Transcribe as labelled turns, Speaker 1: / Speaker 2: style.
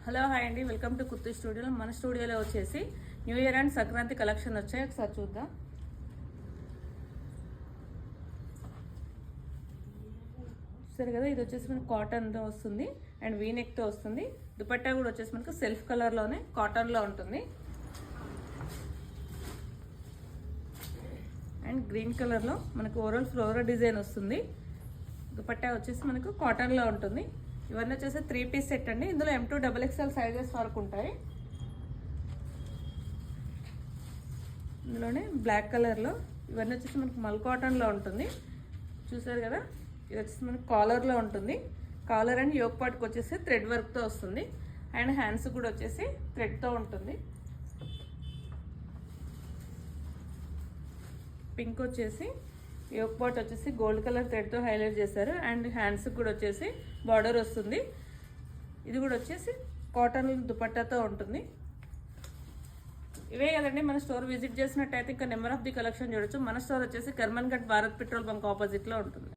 Speaker 1: Hello hi అండి, welcome to kurti studio. మన స్టూడియోలో వచ్చేసి new year and Sankranti collection వచ్చాయి. ఒకసారి చూద్దాం. సరే కదా, ఇది వచ్చేసి మనకు కాటన్తో వస్తుంది అండ్ వీనెక్తో వస్తుంది. దుపట్టా కూడా వచ్చేసి మనకు సెల్ఫ్ కలర్లోనే కాటన్లో ఉంటుంది అండ్ గ్రీన్ కలర్లో మనకు ఓవరాల్ ఫ్లోరల్ డిజైన్ వస్తుంది. దుపట్టా వచ్చేసి మనకు కాటన్లో ఉంటుంది. ఇవన్నీ వచ్చేసి 3 పీస్ సెట్ అండి. ఇందులో M2 XXL సైజెస్ వరకు ఉంటాయి. ఇందులోనే బ్లాక్ కలర్లో ఇవన్నీ వచ్చేసి మనకు మల్ కాటన్లో ఉంటుంది. చూసారు కదా, ఇది వచ్చేసి మనకు కాలర్లో ఉంటుంది. కాలర్ అండ్ యోక్ పార్ట్కి వచ్చేసి థ్రెడ్ వర్క్తో వస్తుంది అండ్ హ్యాండ్స్ కూడా వచ్చేసి థ్రెడ్తో ఉంటుంది. పింక్ వచ్చేసి యోక్ పార్ట్ వచ్చేసి గోల్డ్ కలర్ థ్రెడ్తో హైలైట్ చేశారు అండ్ హ్యాండ్స్ కూడా వచ్చేసి బార్డర్ వస్తుంది. ఇది కూడా వచ్చేసి కాటన్ దుపట్టాతో ఉంటుంది. ఇవే కదండి, మన స్టోర్ విజిట్ చేసినట్టయితే ఇంకా నెంబర్ ఆఫ్ ది కలెక్షన్ చూడొచ్చు. మన స్టోర్ వచ్చేసి కర్మన్ఘట్ భారత్ పెట్రోల్ బంక్ ఆపోజిట్లో ఉంటుంది.